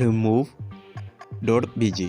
remove.bg۔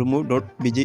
remove.bg